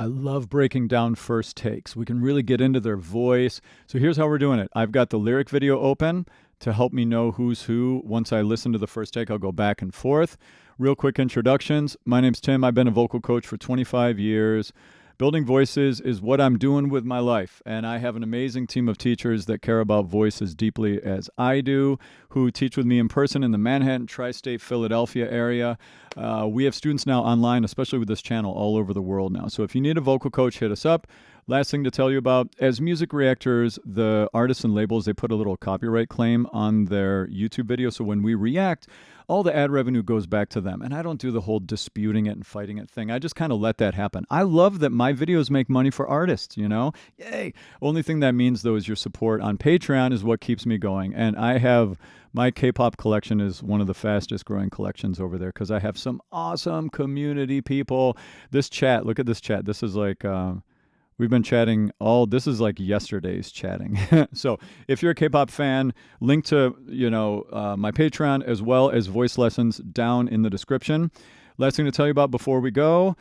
I love breaking down first takes. We can really get into their voice. So here's how we're doing it. I've got the lyric video open to help me know who's who. Once I listen to the first take, I'll go back and forth. Real quick introductions. My name's Tim. I've been a vocal coach for 25 years. Building voices is what I'm doing with my life, and I have an amazing team of teachers that care about voice as deeply as I do, who teach with me in person in the Manhattan, Tri-State, Philadelphia area. We have students now online, especially with this channel, all over the world now. So if you need a vocal coach, hit us up. Last thing to tell you about, as music reactors, the artists and labels, they put a little copyright claim on their YouTube video. So when we react, all the ad revenue goes back to them. And I don't do the whole disputing it and fighting it thing. I just kind of let that happen. I love that my videos make money for artists, you know? Yay! Only thing that means, though, is your support on Patreon is what keeps me going. And I have... my K-pop collection is one of the fastest growing collections over there because I have some awesome community people. This chat, look at this chat. This is like... we've been chatting this is like yesterday's chatting. So if you're a K-pop fan, link to, my Patreon as well as voice lessons down in the description. Last thing to tell you about before we go,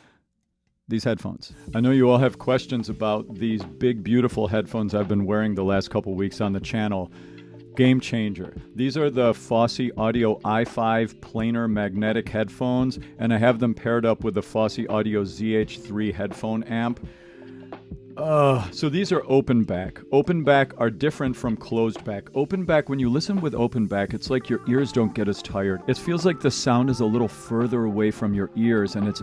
these headphones. I know you all have questions about these big, beautiful headphones I've been wearing the last couple weeks on the channel. Game changer. These are the Fosse Audio i5 planar magnetic headphones, and I have them paired up with the Fosse Audio ZH3 headphone amp. So these are open back. Open back are different from closed back. Open back, when you listen with open back, it's like your ears don't get as tired. It feels like the sound is a little further away from your ears, and it's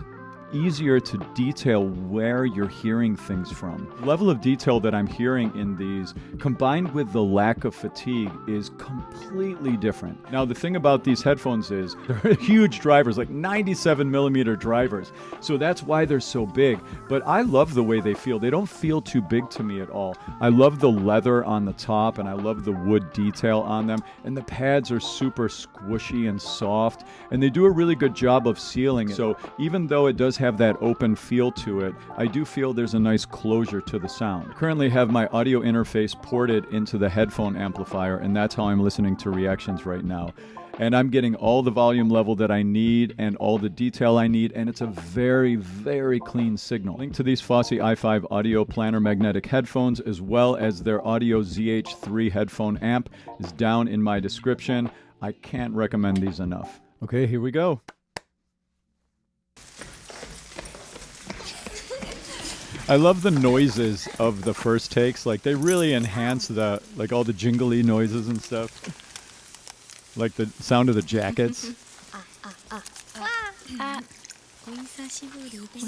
easier to detail where you're hearing things from. The level of detail that I'm hearing in these, combined with the lack of fatigue, is completely different. Now, the thing about these headphones is they're huge drivers, like 97 millimeter drivers. So that's why they're so big. But I love the way they feel. They don't feel too big to me at all. I love the leather on the top, and I love the wood detail on them. And the pads are super squishy and soft, and they do a really good job of sealing it. So even though it does have that open feel to it, I do feel there's a nice closure to the sound. I currently have my audio interface ported into the headphone amplifier, and that's how I'm listening to reactions right now. And I'm getting all the volume level that I need and all the detail I need, and it's a very, very clean signal. Link to these Fosse i5 audio planar magnetic headphones as well as their Audio ZH3 headphone amp is down in my description. I can't recommend these enough. Okay, here we go. I love the noises of the first takes. Like, they really enhance the, like, all the jingly noises and stuff. Like the sound of the jackets.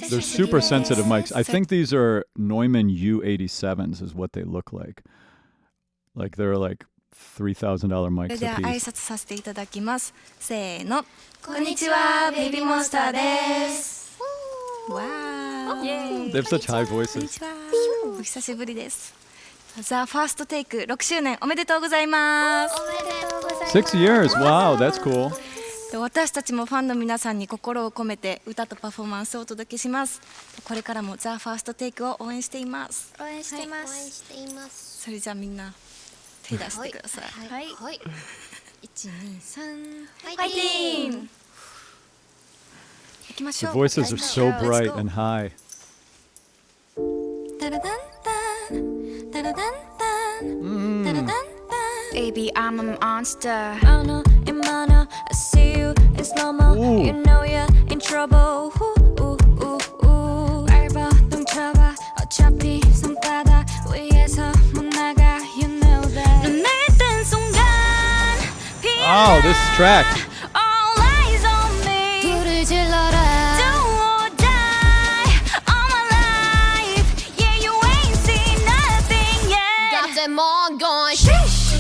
They're super sensitive mics. I think these are Neumann U87s is what they look like. Like, they're like $3,000 mics a piece. せーの。こんにちは、BABYMONSTER です。They have such high voices. お久しぶりです。The First Take 6周年おめでとうございます。6 years, wow, that's cool. 私たちもファンの皆さんに心を込めて歌とパフォーマンスをお届けします。これからも The First Take を応援しています。応援しています。それじゃあみんな手出してください。はい。1、2、3、ファイティン。行きまし The ょう。 voices are so bright and high. タラダンタン、タラダンタン、タラダンタン。Baby, I'm a monster. Mana, I see you in slow-mo. You know you're in trouble. 밟아, 똥쳐봐. 어차피 손바닥 위에서 못 나가. You know that. 눈을 뜬 순간. Oh, this track. All eyes on me. 불을 질러라. Them all going sheesh,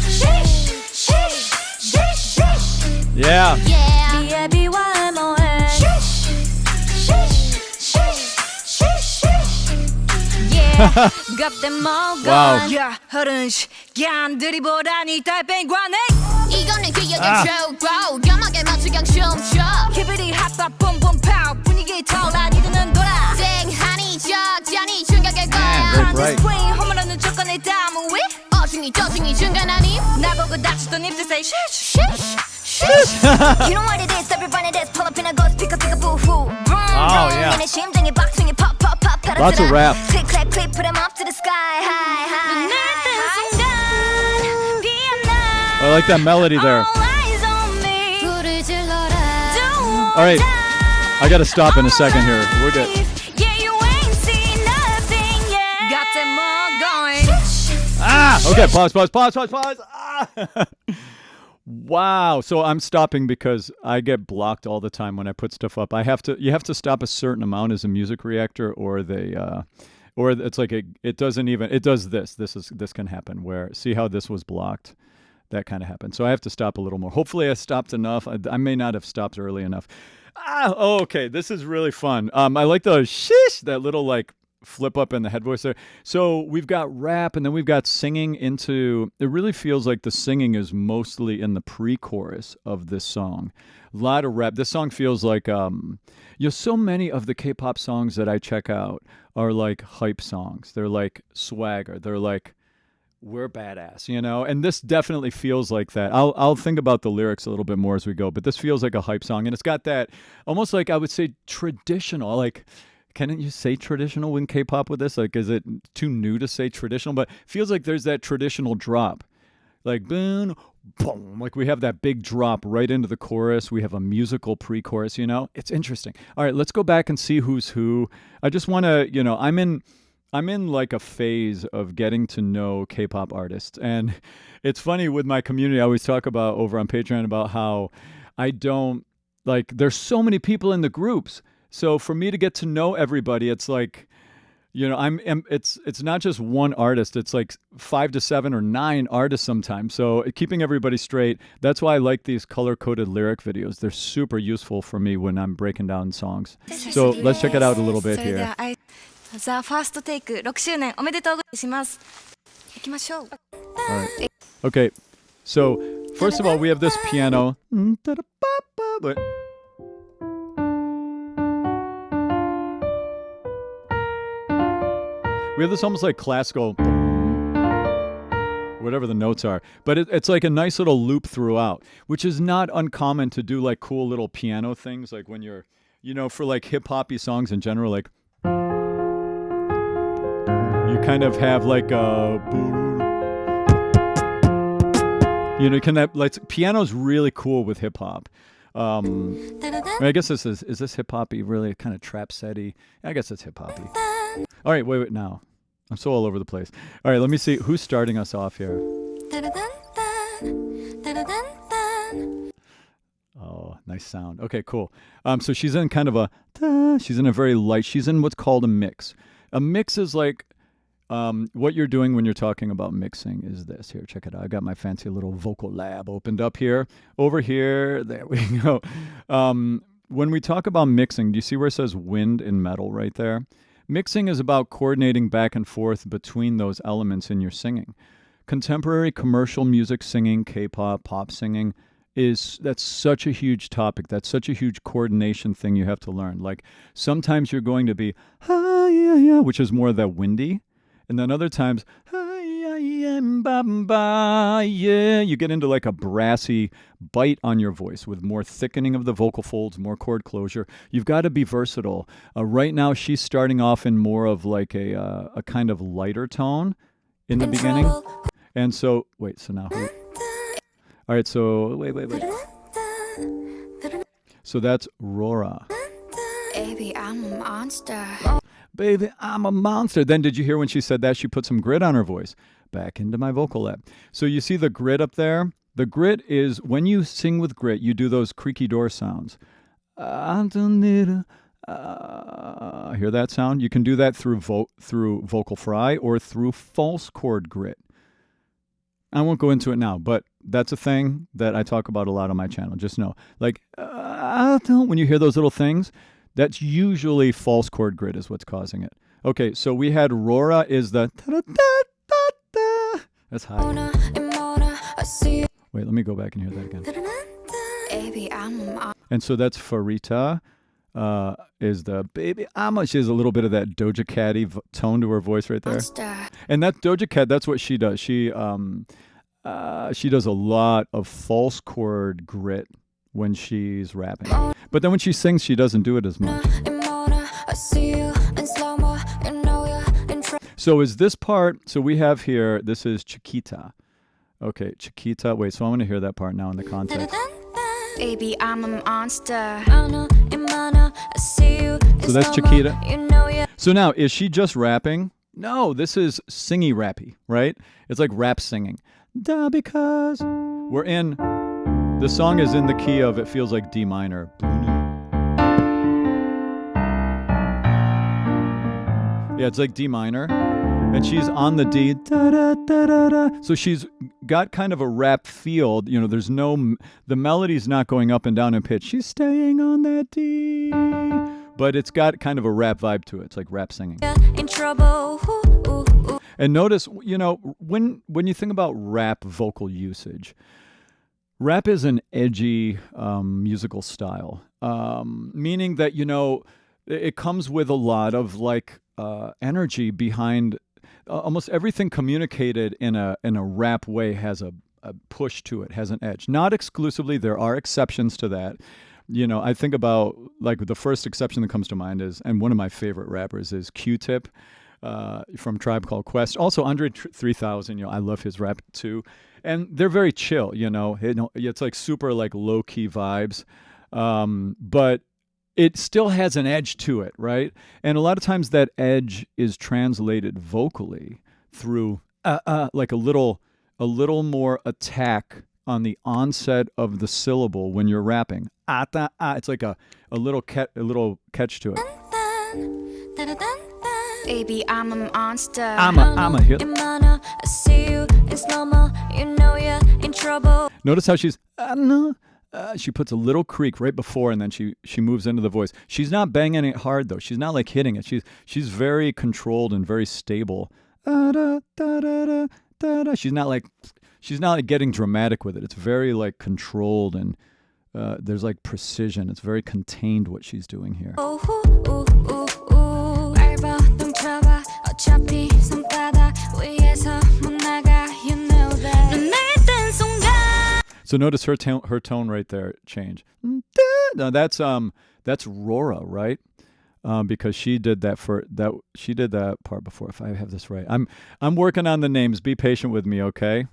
sheesh, sheesh, sheesh, sheesh. Yeah. Yeah. Sheesh, sheesh, sheesh, sheesh, sheesh. Yeah. Got them all Wow. gone. Yeah, 흐른시 얀들이보다니 달팽관에. 이거는 기억의 쇼. 겸하게 맞추 그냥 춤춰. 기분이 핫바 뿜뿜 파우. 분위기 타올라 니들은 돌아. 땡하니 적잖니 충격일 거야. Very bright. 허물어는 조건에 담은 위. 어중이 저중이 중간하니. 나보고 다치던 입술 say shh, Sheesh, sheesh. You know what it is, everybody that's pull up in a ghost, pick up, boo hoo. Oh, yeah. 심장이 박승이 pop, pop, pop, pop. Lots of rap. Click, clap, click, put 'em up to the sky. High, high, high. I like that melody there. All right, I gotta stop in a second here. We're good. Okay, pause. Ah! Wow. So I'm stopping because I get blocked all the time when I put stuff up. You have to stop a certain amount as a music reactor, or or it's like it does this. This can happen where, see how this was blocked? That kind of happened. So I have to stop a little more. Hopefully I stopped enough. I may not have stopped early enough. Okay. This is really fun. I like the sheesh, that little like flip up in the head voice there. So we've got rap, and then we've got singing into, it really feels like the singing is mostly in the pre-chorus of this song. A lot of rap. This song feels like, so many of the K-pop songs that I check out are like hype songs. They're like swagger. They're like, we're badass, and this definitely feels like that. I'll think about the lyrics a little bit more as we go, but this feels like a hype song, and it's got that almost like, I would say, traditional, like, can you say traditional in K-pop with this? Like, is it too new to say traditional? But it feels like there's that traditional drop. Like, boom, boom. Like, we have that big drop right into the chorus. We have a musical pre-chorus, It's interesting. All right, let's go back and see who's who. I just want to, I'm in like a phase of getting to know K-pop artists. And it's funny with my community, I always talk about over on Patreon about how I don't, like, there's so many people in the groups. So for me to get to know everybody, it's like, it's not just one artist. It's like 5 to 7 or 9 artists sometimes. So keeping everybody straight, that's why I like these color-coded lyric videos. They're super useful for me when I'm breaking down songs. So let's check it out a little bit here. The first take 6周年おめでとうございます。行きましょう。All right. Okay. So first of all, we have this piano. We have this almost like classical, whatever the notes are, but it's like a nice little loop throughout, which is not uncommon to do, like cool little piano things, like when you're, for like hip-hoppy songs in general, like you kind of have like a, can have, like, piano's really cool with hip-hop. I guess is this hip-hoppy, really kind of trap setty? I guess it's hip-hoppy. All right, wait, now. I'm so all over the place. All right, let me see. Who's starting us off here? Oh, nice sound. Okay, cool. So she's in kind of she's in a very light, she's in what's called a mix. A mix is like, what you're doing when you're talking about mixing is this. Here, check it out. I got my fancy little vocal lab opened up here. Over here, there we go. When we talk about mixing, do you see where it says wind in metal right there? Mixing is about coordinating back and forth between those elements in your singing. Contemporary commercial music singing, K-pop, pop singing, that's such a huge topic. That's such a huge coordination thing you have to learn. Like, sometimes you're going to be, yeah, which is more of that windy. And then other times, yeah, you get into like a brassy bite on your voice with more thickening of the vocal folds, more chord closure. You've got to be versatile. Right now, she's starting off in more of like a kind of lighter tone in the beginning. And so, so now who? All right, so wait. So that's Rora. Baby, I'm a monster. Baby, I'm a monster. Then did you hear when she said that? She put some grit on her voice. Back into my vocal lab. So you see the grit up there? The grit is, when you sing with grit, you do those creaky door sounds. Hear that sound? You can do that through vocal fry or through false chord grit. I won't go into it now, but that's a thing that I talk about a lot on my channel. Just know, like, when you hear those little things, that's usually false chord grit is what's causing it. Okay, so we had Rora is the that's high. Wait, let me go back and hear that again. And so that's Farita is the baby. She has a little bit of that Doja Cat-y tone to her voice right there. And that Doja Cat, that's what she does. She does a lot of false chord grit when she's rapping. But then when she sings, she doesn't do it as much. So is this part, so we have here, this is Chiquita. Okay, Chiquita. Wait, so I want to hear that part now in the context. Baby, I'm a monster. So that's Chiquita. So now, is she just rapping? No, this is singy rappy, right? It's like rap singing. Da because we're in, the song is in the key of, it feels like D minor. Yeah, it's like D minor. And she's on the D, da, da, da, da, da. So she's got kind of a rap feel. You know, there's no, the melody's not going up and down in pitch. She's staying on that D. But it's got kind of a rap vibe to it. It's like rap singing. In trouble. And notice, you know, when you think about rap vocal usage, rap is an edgy musical style, meaning that, you know, it comes with a lot of like energy behind. Almost everything communicated in a rap way has a push to it, has an edge. Not exclusively, there are exceptions to that. You know, I think about, like, the first exception that comes to mind is, and one of my favorite rappers is Q-Tip from Tribe Called Quest. Also, Andre 3000, you know, I love his rap too. And they're very chill, you know. It's like super like low-key vibes. But it still has an edge to it, right? And a lot of times that edge is translated vocally through like a little more attack on the onset of the syllable when you're rapping. It's like a little catch to it. Baby, I'm a monster. I'm a hit. I see you in slow-mo. You know you're in trouble. Notice how she's she puts a little creak right before, and then she moves into the voice. She's not banging it hard though. She's not like hitting it. She's very controlled and very stable. She's not like getting dramatic with it. It's very like controlled, and there's like precision. It's very contained what she's doing here. So notice her tone right there change. Now that's Rora, right? Because she did that part before. If I have this right, I'm working on the names. Be patient with me, okay?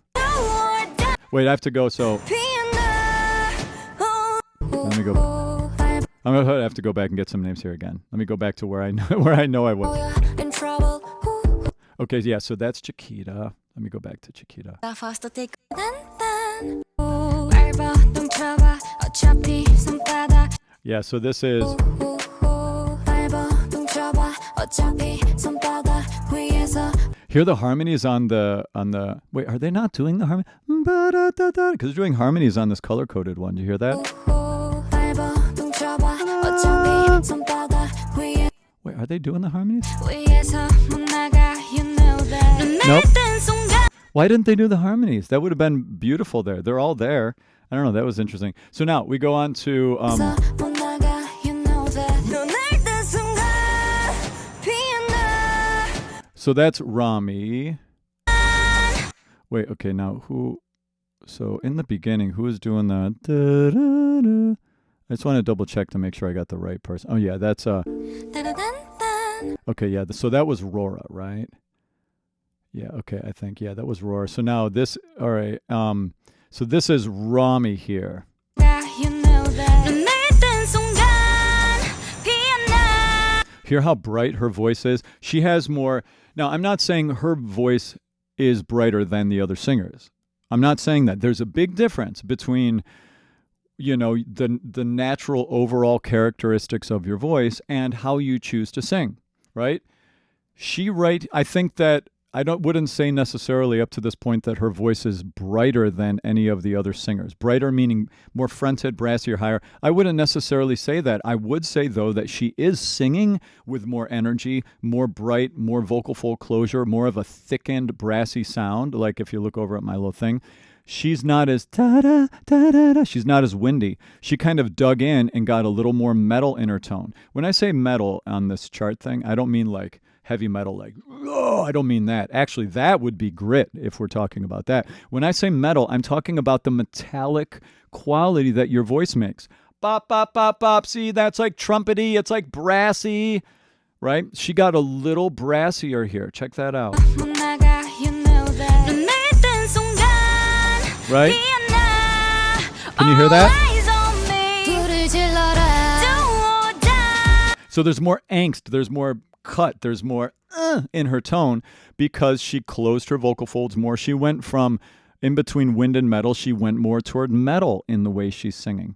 Wait, I have to go. So let me go. I'm gonna have to go back and get some names here again. Let me go back to where I know I was. Okay, yeah. So that's Chiquita. Let me go back to Chiquita. Yeah, so this is. Hear the harmonies on the. Wait, are they not doing the harmony? Because they're doing harmonies on this color coded one. Do you hear that? Wait, are they doing the harmonies? Nope. Why didn't they do the harmonies? That would have been beautiful there. They're all there. I don't know. That was interesting. So now we go on to. So that's Rami. Wait, okay, now who? So in the beginning, who is doing the? I just want to double check to make sure I got the right person. Oh yeah, that's Okay, yeah. So that was Rora, right? Yeah. Okay, I think that was Rora. So now this. All right. So this is Rami here. Hear how bright her voice is? She has more. Now, I'm not saying her voice is brighter than the other singers. I'm not saying that. There's a big difference between, you know, the natural overall characteristics of your voice and how you choose to sing, right? I think that wouldn't say necessarily up to this point that her voice is brighter than any of the other singers. Brighter meaning more fronted, brassy, or higher. I wouldn't necessarily say that. I would say, though, that she is singing with more energy, more bright, more vocal fold closure, more of a thickened, brassy sound. Like if you look over at my little thing, she's not as ta-da, ta-da-da. She's not as windy. She kind of dug in and got a little more metal in her tone. When I say metal on this chart thing, I don't mean like heavy metal, like, oh, I don't mean that. Actually, that would be grit if we're talking about that. When I say metal, I'm talking about the metallic quality that your voice makes. Bop, bop, bop, bop. See, that's like trumpety. It's like brassy, right? She got a little brassier here. Check that out. Right? Can you hear that? So there's more angst, there's more cut, there's more in her tone because she closed her vocal folds more. She went from in between wind and metal, she went more toward metal in the way she's singing.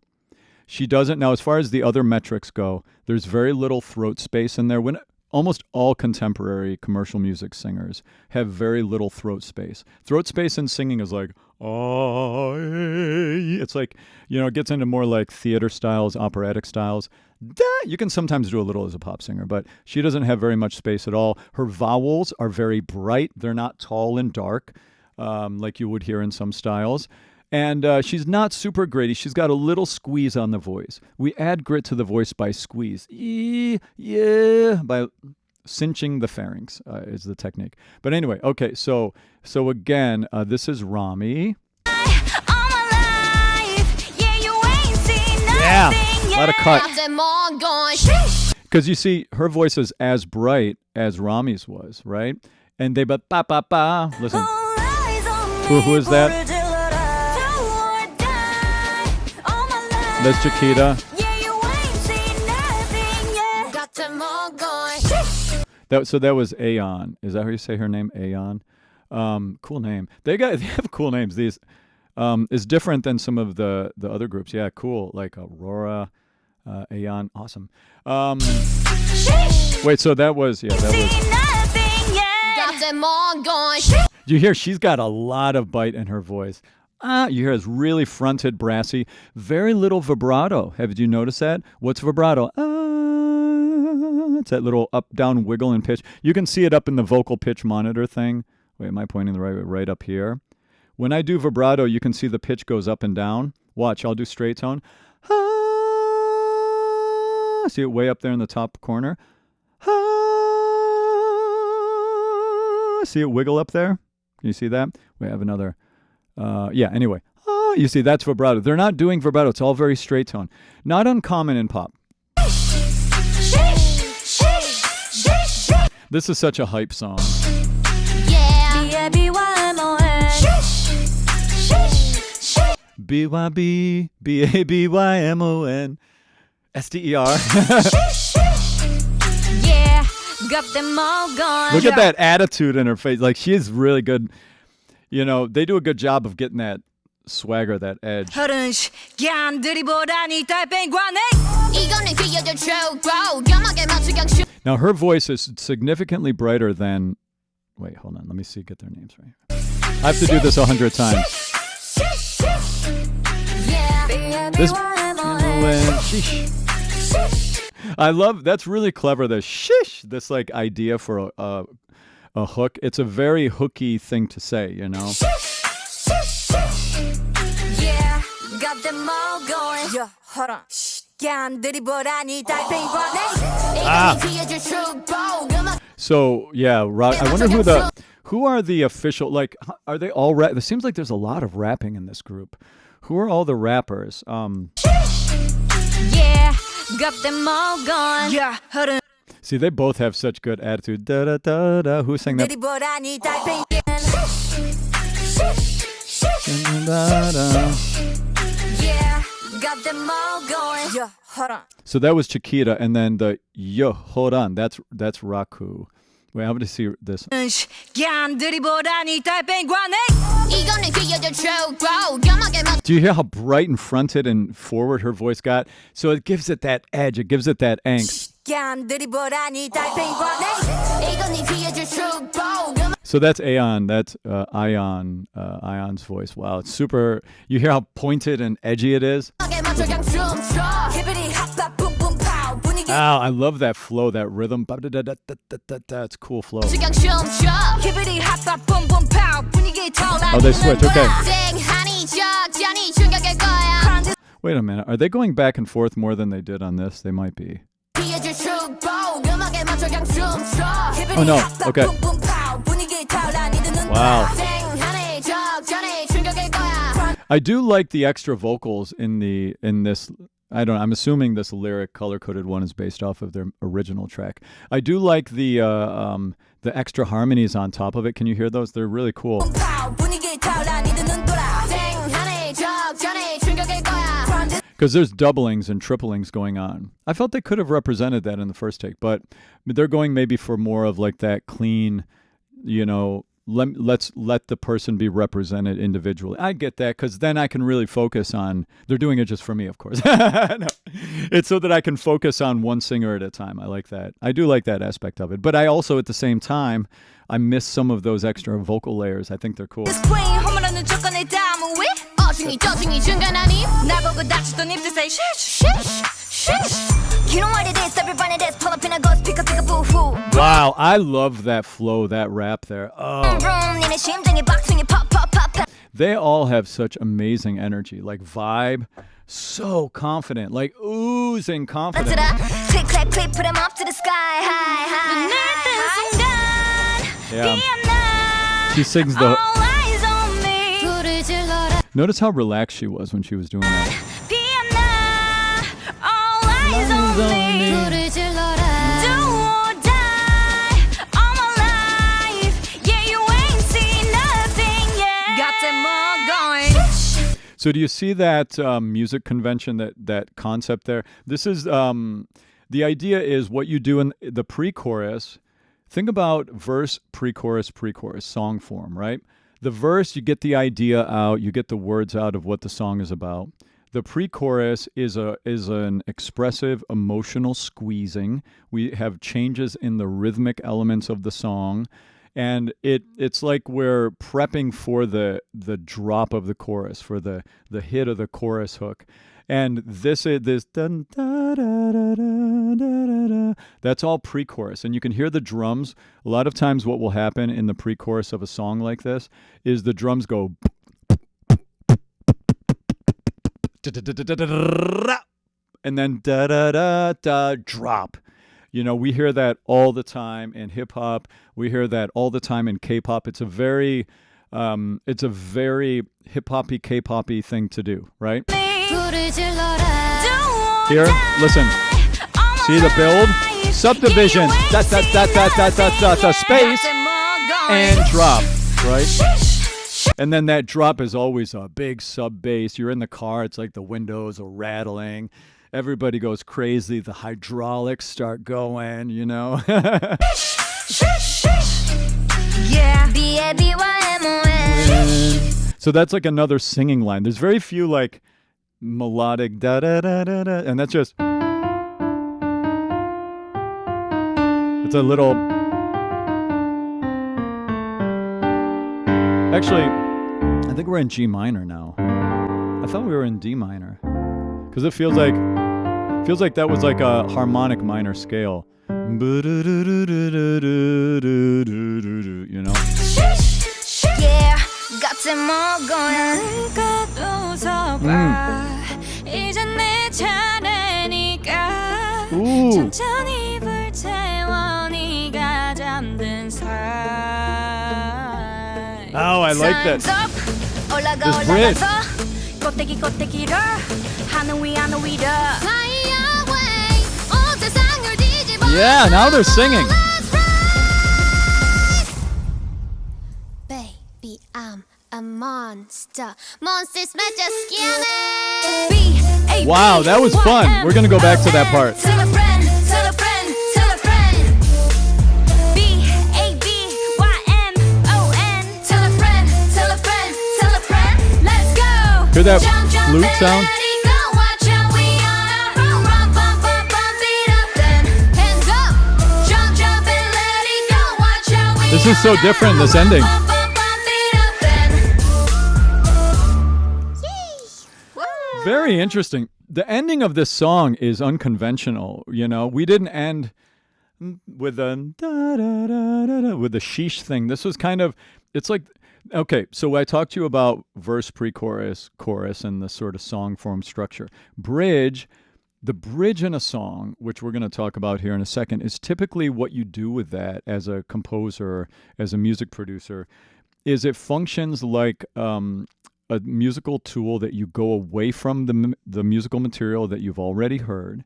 She doesn't, now as far as the other metrics go, there's very little throat space in there. When almost all contemporary commercial music singers have very little throat space. Throat space in singing is like, it's like, you know, it gets into more like theater styles, operatic styles. You can sometimes do a little as a pop singer, but she doesn't have very much space at all. Her vowels are very bright. They're not tall and dark like you would hear in some styles. And she's not super gritty. She's got a little squeeze on the voice. We add grit to the voice by squeeze. By cinching the pharynx is the technique. But anyway, okay, so again, this is Rami. Yeah, a lot of cut. Because you see, her voice is as bright as Rami's was, right? And they ba ba ba. Listen, who is that? That's Chiquita. That was Aeon. Is that how you say her name? Aeon. Cool name. They have cool names. These is different than some of the other groups. Yeah, cool. Like Aurora, Aeon. Awesome. Wait, so that was you hear she's got a lot of bite in her voice. You hear it's really fronted, brassy, very little vibrato. Have you noticed that? What's vibrato? It's that little up-down wiggle in pitch. You can see it up in the vocal pitch monitor thing. Wait, am I pointing the right way? Right up here. When I do vibrato, you can see the pitch goes up and down. Watch, I'll do straight tone. See it way up there in the top corner. See it wiggle up there? Can you see that? We have another. Anyway. You see, that's vibrato. They're not doing vibrato. It's all very straight tone. Not uncommon in pop. This is such a hype song. BYB, BABYMON, STER. Got them all gone. Look at that attitude in her face. Like, she is really good. You know, they do a good job of getting that swagger, that edge. Now, her voice is significantly brighter than... Wait, hold on. Let me see. Get their names right. I have to do this 100 times. This... Sheesh. I love... That's really clever, the sheesh. This, like, idea for a hook. It's a very hooky thing to say, you know? Yeah, got them all going. Yeah, hold on. So yeah, I wonder who are the official, like, are they all it seems like there's a lot of rapping in this group. Who are all the rappers? Yeah, got them all gone. Yeah, hold on. See, they both have such good attitude. Da da da da. Who sang that? Yeah, got them all going. Yeah, hold on. So that was Chiquita, and then the yo hold on. That's Raku. Wait, I'm going to see this. Do you hear how bright and fronted and forward her voice got? So it gives it that edge. It gives it that angst. So that's Aeon. That's Ion's voice. Wow, it's super. You hear how pointed and edgy it is? Wow, I love that flow, that rhythm. It's cool flow. Oh, they switch. Okay. Wait a minute. Are they going back and forth more than they did on this? They might be. Oh, no. Okay. Wow. I do like the extra vocals in this I don't know. I'm assuming this lyric color-coded one is based off of their original track. I do like the extra harmonies on top of it. Can you hear those? They're really cool. Because there's doublings and triplings going on. I felt they could have represented that in the first take, but they're going maybe for more of like that clean, you know, let's let the person be represented individually. I get that, because then I can really focus on, they're doing it just for me, of course. No. It's so that I can focus on one singer at a time. I like that. I do like that aspect of it. But I also, at the same time, I miss some of those extra vocal layers. I think they're cool. You know what it is, everybody that's pull up in a ghost, pick a boo hoo. Wow, I love that flow, that rap there. Oh. They all have such amazing energy, like vibe, so confident, like oozing confidence. Click, clap, click, put them up to the sky, high, high. Yeah. She sings the... Notice how relaxed she was when she was doing that. So do you see that music convention, that concept there? This is, the idea is what you do in the pre-chorus. Think about verse, pre-chorus, song form, right? The verse, you get the idea out, you get the words out of what the song is about. The pre-chorus is an expressive, emotional squeezing. We have changes in the rhythmic elements of the song, and it's like we're prepping for the drop of the chorus, for the hit of the chorus hook. And this dun, da, da, da, da, da, da, that's all pre-chorus, and you can hear the drums. A lot of times, what will happen in the pre-chorus of a song like this is the drums go. And then da-da-da-da, drop. You know, we hear that all the time in hip-hop. We hear that all the time in K-pop. It's a very hip-hoppy, K-poppy thing to do, right? Here, listen. See the build? Subdivision. Space. And drop, right? And then that drop is always a big sub bass. You're in the car, it's like the windows are rattling. Everybody goes crazy. The hydraulics start going, you know. So that's like another singing line. There's very few like melodic da da da da da, and that's just. It's a little. Actually, I think we're in G minor now. I thought we were in D minor, because it feels like that was like a harmonic minor scale. You know. Yeah, got them all going. Ooh. Oh, I like that. This bridge. Yeah, now they're singing. Baby, I'm a monster. Monsters met your skin. Wow, that was fun. We're gonna go back to that part. Tell a friend, tell a friend, tell a friend. BABYMON. Tell a friend, tell a friend, tell a friend. Let's go. Hear that flute sound? This is so different, this ending. Very interesting. The ending of this song is unconventional. You know, we didn't end with the with the sheesh thing. This was kind of, it's like, okay, so I talked to you about verse, pre-chorus, chorus, and the sort of song form structure. Bridge. The bridge in a song, which we're going to talk about here in a second, is typically what you do with that as a composer, as a music producer, is it functions like a musical tool that you go away from the musical material that you've already heard,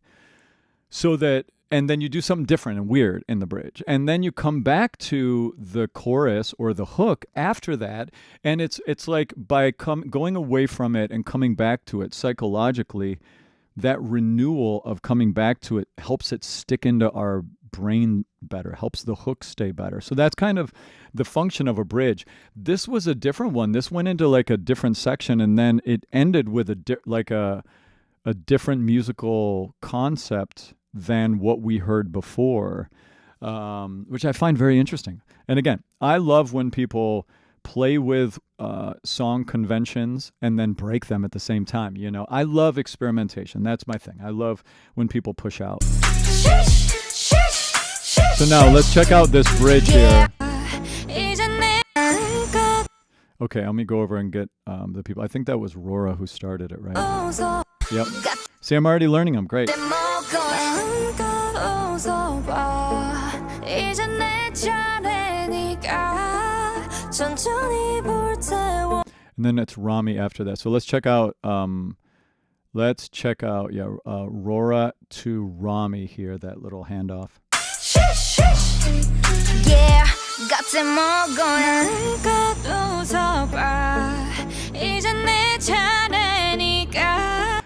so that, and then you do something different and weird in the bridge, and then you come back to the chorus or the hook after that, and it's like by going away from it and coming back to it psychologically, that renewal of coming back to it helps it stick into our brain better, helps the hook stay better. So that's kind of the function of a bridge. This was a different one. This went into like a different section, and then it ended with a different musical concept than what we heard before, which I find very interesting. And again, I love when people play with song conventions and then break them at the same time. You know, I love experimentation. That's my thing. I love when people push out. So now let's check out this bridge here. Okay, let me go over and get the people. I think that was Rora who started it, right? Yep. See, I'm already learning them. Great. And then it's Rami after that. So let's check out Rora to Rami here, that little handoff. Yeah,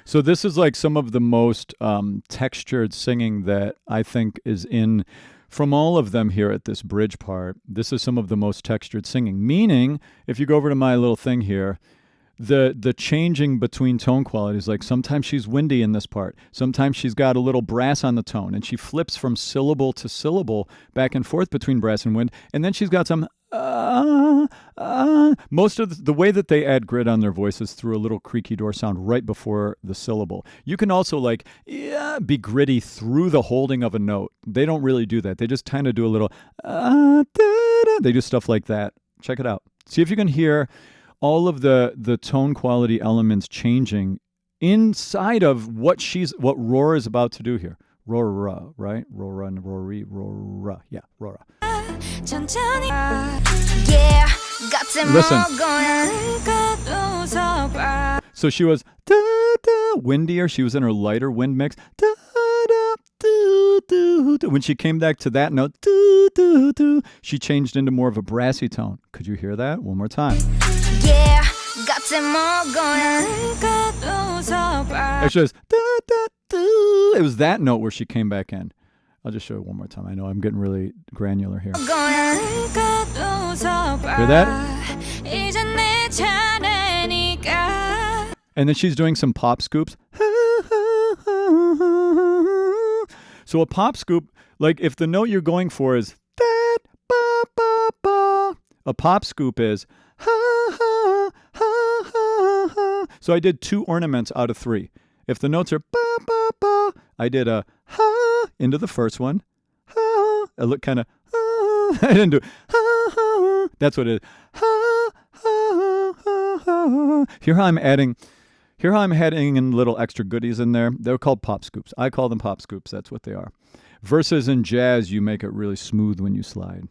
so this is like some of the most textured singing that I think is in, from all of them here at this bridge part. This is some of the most textured singing, meaning if you go over to my little thing here, the changing between tone qualities, like sometimes she's windy in this part, sometimes she's got a little brass on the tone, and she flips from syllable to syllable back and forth between brass and wind, and then she's got some most of the way that they add grit on their voices through a little creaky door sound right before the syllable. You can also like be gritty through the holding of a note. They don't really do that. They just kind of do a little they do stuff like that. Check it out. See if you can hear all of the tone quality elements changing inside of what Rora is about to do here. Rora, right? Rora and Rory, Rora. Yeah, Rora. Listen. So she was windier. She was in her lighter wind mix. When she came back to that note, she changed into more of a brassy tone. Could you hear that? One more time. Yeah, it was that note where she came back in. I'll just show you one more time. I know I'm getting really granular here. Hear that? And then she's doing some pop scoops. So a pop scoop, like if the note you're going for is that, ba, ba, ba, a pop scoop is ha, ha, ha, ha, ha. So I did 2 ornaments out of 3. If the notes are ba, ba, ba, I did a ha into the first one. Ha, I look kind of, I didn't do ha, ha. That's what it is. Ha, ha, ha, ha. Here I'm adding in little extra goodies in there. They're called pop scoops. I call them pop scoops. That's what they are. Versus in jazz, you make it really smooth when you slide.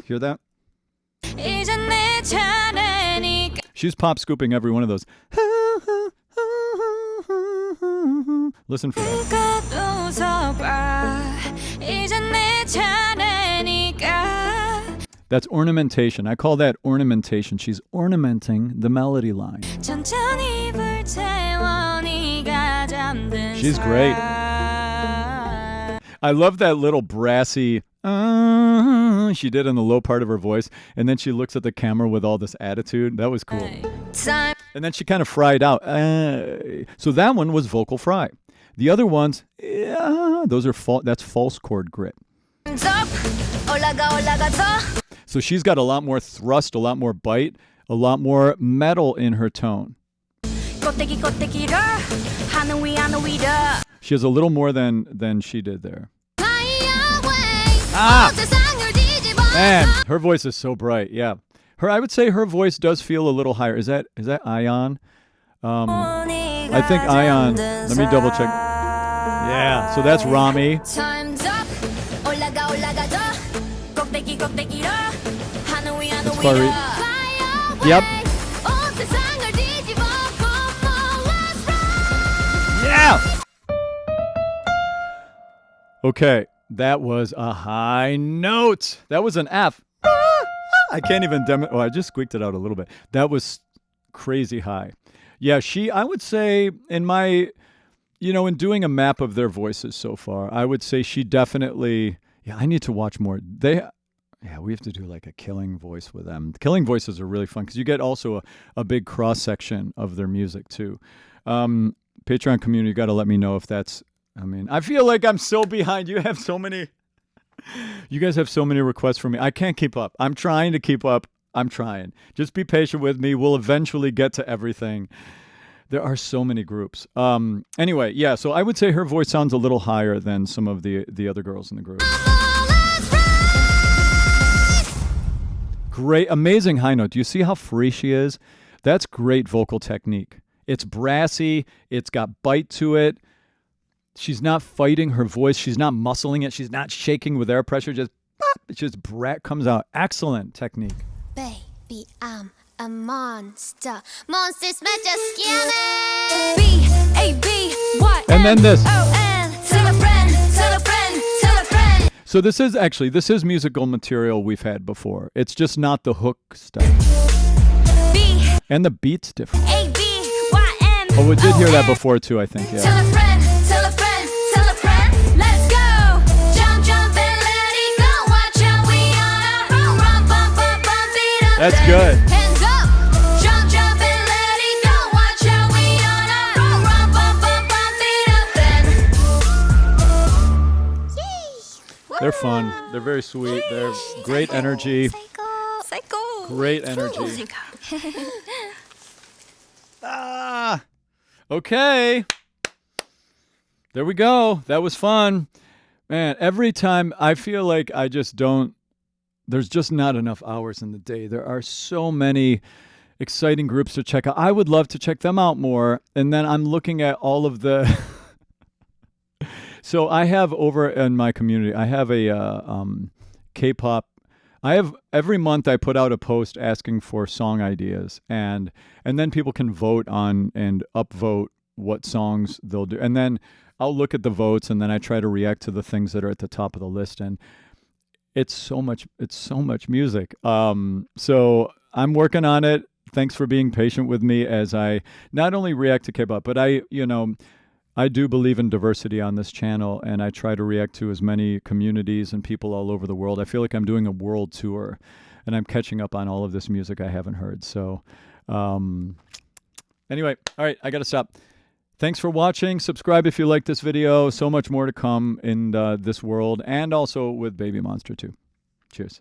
Hear that? She's pop scooping every one of those. Listen for that. That's ornamentation. I call that ornamentation. She's ornamenting the melody line. She's great. I love that little brassy she did in the low part of her voice, and then she looks at the camera with all this attitude. That was cool. And then she kind of fried out. So that one was vocal fry. The other ones, those are that's false chord grit. So she's got a lot more thrust, a lot more bite, a lot more metal in her tone. She has a little more than she did there. Man, her voice is so bright. Yeah, I would say her voice does feel a little higher. Is that Ion? I think Ion. Let me double check. Yeah, so that's Rami. far Yep. Yeah. Okay, that was a high note. That was an F. I can't even oh, I just squeaked it out a little bit. That was crazy high. Yeah, I would say in my, in doing a map of their voices so far, I would say she definitely, I need to watch more. We have to do like a killing voice with them. Killing voices are really fun because you get also a big cross section of their music too. Patreon community, you got to let me know if that's, I feel like I'm so behind. You guys have so many requests for me. I can't keep up. I'm trying to keep up. I'm trying. Just be patient with me. We'll eventually get to everything. There are so many groups. Anyway, yeah, so I would say her voice sounds a little higher than some of the other girls in the group. Great, amazing high note. Do you see how free she is? That's great vocal technique. It's brassy. It's got bite to it. She's not fighting her voice. She's not muscling it. She's not shaking with air pressure. Just pop, it just comes out. Excellent technique. Baby, I'm a monster. Monsters met your skin. B-A-B-Y. And then this. O-N. Tell a friend, tell a friend, tell a friend. So this is musical material we've had before. It's just not the hook stuff. And the beat's different. A-B-Y-M. Oh, we did hear that before too, I think. Yeah. Tell a friend, tell a friend, tell a friend. Let's go. Jump, jump and let it go. Watch out, we on a run, run, bump, bump, bump it up. That's good. Hands up. Jump, jump and let it go. Watch out, we on a run, run, bump, bump, bump it up. Yay. They're fun. They're very sweet. They're great energy. Psycho. Great energy. Okay. There we go. That was fun. Man, every time I feel like there's just not enough hours in the day. There are so many exciting groups to check out. I would love to check them out more. And then I'm looking at all of the... So I have over in my community, I have a K-pop. Every month I put out a post asking for song ideas, and then people can vote on and upvote what songs they'll do. And then I'll look at the votes, and then I try to react to the things that are at the top of the list. And it's so much music. So I'm working on it. Thanks for being patient with me as I not only react to K-pop, but I do believe in diversity on this channel, and I try to react to as many communities and people all over the world. I feel like I'm doing a world tour, and I'm catching up on all of this music I haven't heard. So anyway, all right, I got to stop. Thanks for watching. Subscribe if you like this video. So much more to come in this world, and also with Baby Monster too. Cheers.